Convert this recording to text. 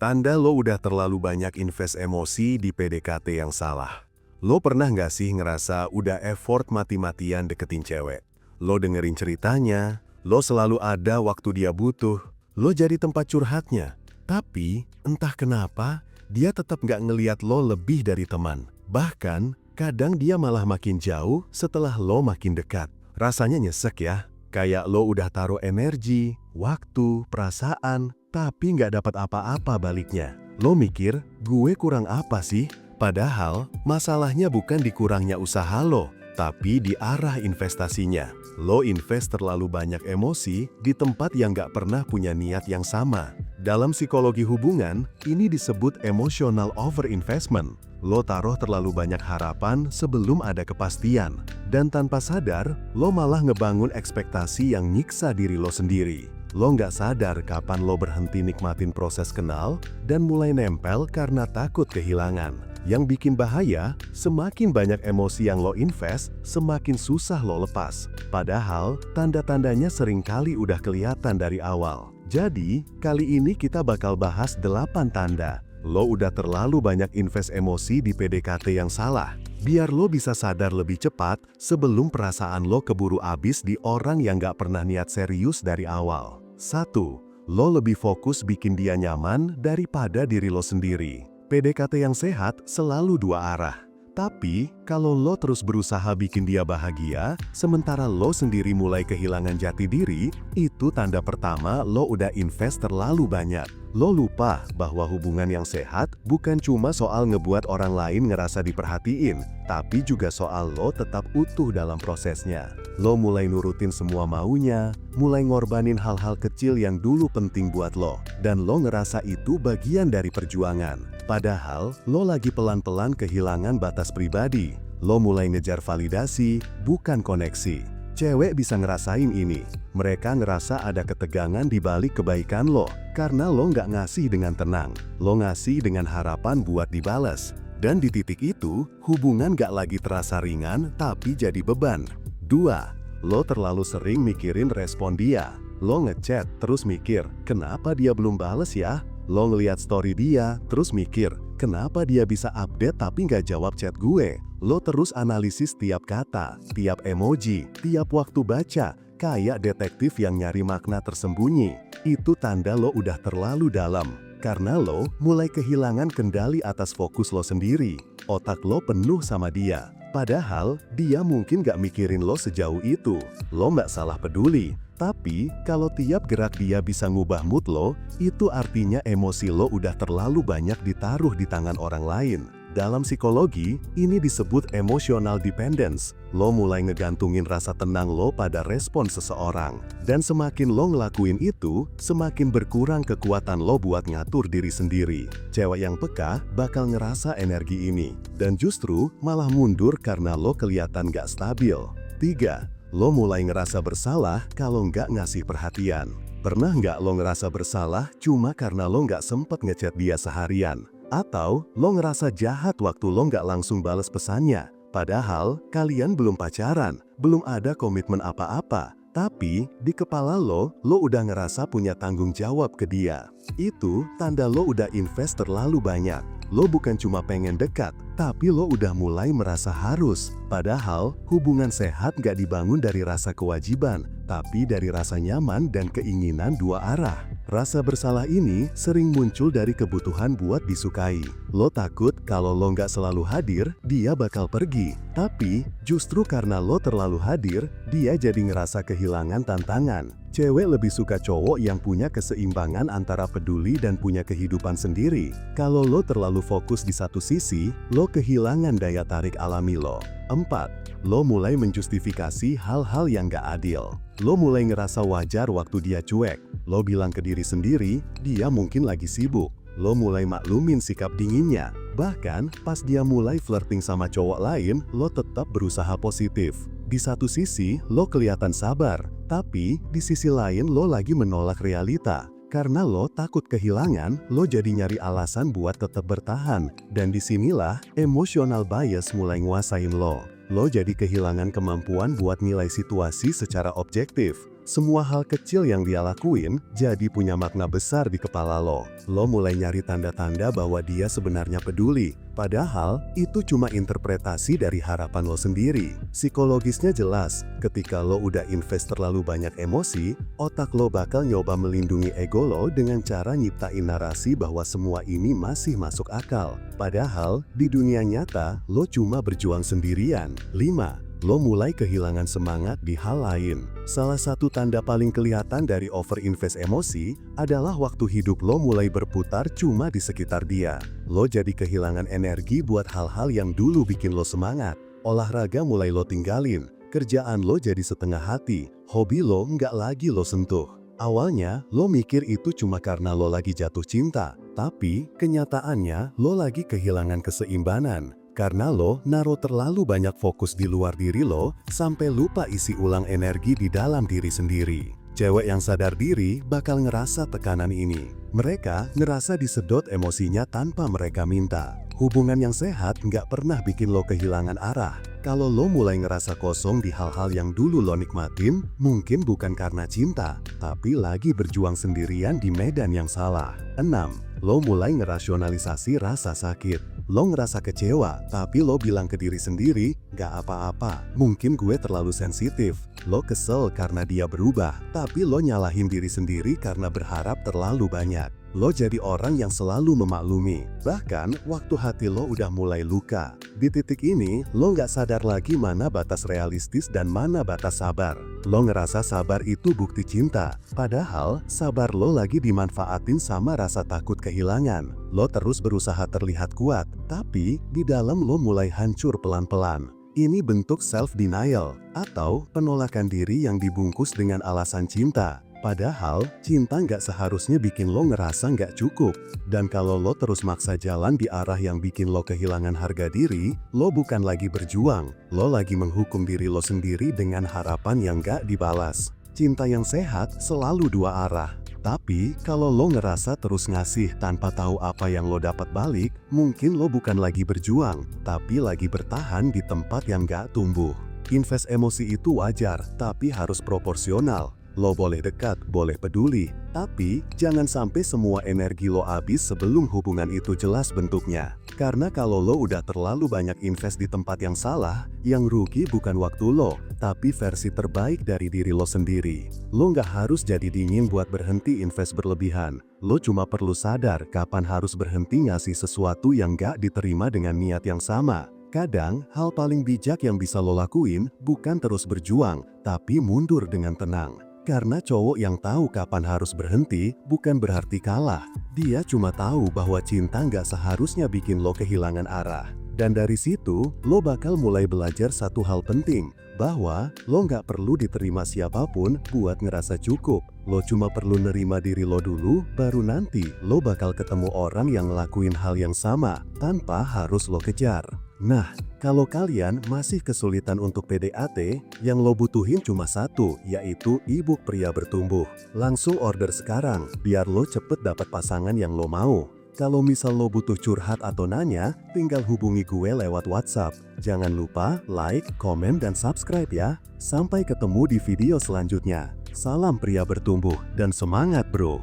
Tanda lo udah terlalu banyak invest emosi di PDKT yang salah. Lo pernah nggak sih ngerasa udah effort mati-matian deketin cewek? Lo dengerin ceritanya, lo selalu ada waktu dia butuh, lo jadi tempat curhatnya. Tapi, entah kenapa, dia tetap nggak ngeliat lo lebih dari teman. Bahkan, kadang dia malah makin jauh setelah lo makin dekat. Rasanya nyesek ya, kayak lo udah taruh energi, waktu, perasaan, tapi nggak dapat apa-apa baliknya. Lo mikir, gue kurang apa sih? Padahal, masalahnya bukan di kurangnya usaha lo, tapi di arah investasinya. Lo invest terlalu banyak emosi di tempat yang nggak pernah punya niat yang sama. Dalam psikologi hubungan, ini disebut emotional overinvestment. Lo taruh terlalu banyak harapan sebelum ada kepastian. Dan tanpa sadar, lo malah ngebangun ekspektasi yang nyiksa diri lo sendiri. Lo nggak sadar kapan lo berhenti nikmatin proses kenal dan mulai nempel karena takut kehilangan. Yang bikin bahaya, semakin banyak emosi yang lo invest, semakin susah lo lepas. Padahal, tanda-tandanya seringkali udah kelihatan dari awal. Jadi, kali ini kita bakal bahas 8 tanda lo udah terlalu banyak invest emosi di PDKT yang salah. Biar lo bisa sadar lebih cepat sebelum perasaan lo keburu abis di orang yang gak pernah niat serius dari awal. 1. Lo lebih fokus bikin dia nyaman daripada diri lo sendiri. PDKT yang sehat selalu dua arah. Tapi, kalau lo terus berusaha bikin dia bahagia, sementara lo sendiri mulai kehilangan jati diri, itu tanda pertama lo udah invest terlalu banyak. Lo lupa bahwa hubungan yang sehat bukan cuma soal ngebuat orang lain ngerasa diperhatiin, tapi juga soal lo tetap utuh dalam prosesnya. Lo mulai nurutin semua maunya, mulai ngorbanin hal-hal kecil yang dulu penting buat lo, dan lo ngerasa itu bagian dari perjuangan. Padahal, lo lagi pelan-pelan kehilangan batas pribadi. Lo mulai ngejar validasi, bukan koneksi. Cewek bisa ngerasain ini. Mereka ngerasa ada ketegangan di balik kebaikan lo, karena lo nggak ngasih dengan tenang. Lo ngasih dengan harapan buat dibalas. Dan di titik itu, hubungan nggak lagi terasa ringan, tapi jadi beban. 2. Lo terlalu sering mikirin respon dia. Lo ngechat, terus mikir, kenapa dia belum bales ya? Lo ngeliat story dia, terus mikir, kenapa dia bisa update tapi nggak jawab chat gue? Lo terus analisis tiap kata, tiap emoji, tiap waktu baca, kayak detektif yang nyari makna tersembunyi. Itu tanda lo udah terlalu dalam, karena lo mulai kehilangan kendali atas fokus lo sendiri. Otak lo penuh sama dia, padahal dia mungkin gak mikirin lo sejauh itu. Lo gak salah peduli. Tapi, kalau tiap gerak dia bisa ngubah mood lo, itu artinya emosi lo udah terlalu banyak ditaruh di tangan orang lain. Dalam psikologi, ini disebut emotional dependence. Lo mulai ngegantungin rasa tenang lo pada respon seseorang. Dan semakin lo ngelakuin itu, semakin berkurang kekuatan lo buat ngatur diri sendiri. Cewek yang peka bakal ngerasa energi ini. Dan justru malah mundur karena lo kelihatan gak stabil. 3. Lo mulai ngerasa bersalah kalau nggak ngasih perhatian. Pernah nggak lo ngerasa bersalah cuma karena lo nggak sempet ngechat dia seharian? Atau lo ngerasa jahat waktu lo nggak langsung bales pesannya? Padahal kalian belum pacaran, belum ada komitmen apa-apa. Tapi di kepala lo udah ngerasa punya tanggung jawab ke dia. Itu tanda lo udah invest terlalu banyak. Lo bukan cuma pengen dekat, tapi lo udah mulai merasa harus. Padahal, hubungan sehat gak dibangun dari rasa kewajiban, tapi dari rasa nyaman dan keinginan dua arah. Rasa bersalah ini sering muncul dari kebutuhan buat disukai. Lo takut kalau lo gak selalu hadir, dia bakal pergi. Tapi, justru karena lo terlalu hadir, dia jadi ngerasa kehilangan tantangan. Cewek lebih suka cowok yang punya keseimbangan antara peduli dan punya kehidupan sendiri. Kalau lo terlalu fokus di satu sisi, lo kehilangan daya tarik alami lo. 4. Lo mulai menjustifikasi hal-hal yang gak adil. Lo mulai ngerasa wajar waktu dia cuek. Lo bilang ke diri sendiri, dia mungkin lagi sibuk. Lo mulai maklumin sikap dinginnya. Bahkan, pas dia mulai flirting sama cowok lain, lo tetap berusaha positif. Di satu sisi, lo kelihatan sabar, tapi di sisi lain lo lagi menolak realita. Karena lo takut kehilangan, lo jadi nyari alasan buat tetap bertahan. Dan disinilah emotional bias mulai nguasain lo. Lo jadi kehilangan kemampuan buat nilai situasi secara objektif. Semua hal kecil yang dia lakuin jadi punya makna besar di kepala lo. Lo mulai nyari tanda-tanda bahwa dia sebenarnya peduli. Padahal itu cuma interpretasi dari harapan lo sendiri. Psikologisnya jelas, ketika lo udah invest terlalu banyak emosi, otak lo bakal nyoba melindungi ego lo dengan cara nyiptain narasi bahwa semua ini masih masuk akal. Padahal di dunia nyata, lo cuma berjuang sendirian. 5. Lo mulai kehilangan semangat di hal lain. Salah satu tanda paling kelihatan dari overinvest emosi adalah waktu hidup lo mulai berputar cuma di sekitar dia. Lo jadi kehilangan energi buat hal-hal yang dulu bikin lo semangat. Olahraga mulai lo tinggalin, kerjaan lo jadi setengah hati, hobi lo nggak lagi lo sentuh. Awalnya, lo mikir itu cuma karena lo lagi jatuh cinta, tapi kenyataannya lo lagi kehilangan keseimbangan. Karena lo naruh terlalu banyak fokus di luar diri lo, sampai lupa isi ulang energi di dalam diri sendiri. Cewek yang sadar diri bakal ngerasa tekanan ini. Mereka ngerasa disedot emosinya tanpa mereka minta. Hubungan yang sehat nggak pernah bikin lo kehilangan arah. Kalau lo mulai ngerasa kosong di hal-hal yang dulu lo nikmatin, mungkin bukan karena cinta, tapi lagi berjuang sendirian di medan yang salah. 6. Lo mulai ngerasionalisasi rasa sakit. Lo ngerasa kecewa, tapi lo bilang ke diri sendiri, gak apa-apa, mungkin gue terlalu sensitif. Lo kesel karena dia berubah, tapi lo nyalahin diri sendiri karena berharap terlalu banyak. Lo jadi orang yang selalu memaklumi, bahkan waktu hati lo udah mulai luka. Di titik ini, lo gak sadar lagi mana batas realistis dan mana batas sabar. Lo ngerasa sabar itu bukti cinta, padahal sabar lo lagi dimanfaatin sama rasa takut kehilangan. Lo terus berusaha terlihat kuat, tapi di dalam lo mulai hancur pelan-pelan. Ini bentuk self-denial, atau penolakan diri yang dibungkus dengan alasan cinta. Padahal, cinta nggak seharusnya bikin lo ngerasa nggak cukup. Dan kalau lo terus maksa jalan di arah yang bikin lo kehilangan harga diri, lo bukan lagi berjuang, lo lagi menghukum diri lo sendiri dengan harapan yang nggak dibalas. Cinta yang sehat selalu dua arah. Tapi, kalau lo ngerasa terus ngasih tanpa tahu apa yang lo dapat balik, mungkin lo bukan lagi berjuang, tapi lagi bertahan di tempat yang nggak tumbuh. Invest emosi itu wajar, tapi harus proporsional. Lo boleh dekat, boleh peduli, tapi jangan sampai semua energi lo habis sebelum hubungan itu jelas bentuknya. Karena kalau lo udah terlalu banyak invest di tempat yang salah, yang rugi bukan waktu lo, tapi versi terbaik dari diri lo sendiri. Lo nggak harus jadi dingin buat berhenti invest berlebihan. Lo cuma perlu sadar kapan harus berhenti ngasih sesuatu yang nggak diterima dengan niat yang sama. Kadang, hal paling bijak yang bisa lo lakuin bukan terus berjuang, tapi mundur dengan tenang. Karena cowok yang tahu kapan harus berhenti bukan berarti kalah. Dia cuma tahu bahwa cinta nggak seharusnya bikin lo kehilangan arah. Dan dari situ, lo bakal mulai belajar satu hal penting, bahwa lo nggak perlu diterima siapapun buat ngerasa cukup. Lo cuma perlu nerima diri lo dulu, baru nanti lo bakal ketemu orang yang ngelakuin hal yang sama, tanpa harus lo kejar. Nah, kalau kalian masih kesulitan untuk PDAT, yang lo butuhin cuma satu, yaitu e-book Pria Bertumbuh. Langsung order sekarang, biar lo cepet dapat pasangan yang lo mau. Kalau misal lo butuh curhat atau nanya, tinggal hubungi gue lewat WhatsApp. Jangan lupa like, komen, dan subscribe ya. Sampai ketemu di video selanjutnya. Salam pria bertumbuh, dan semangat bro!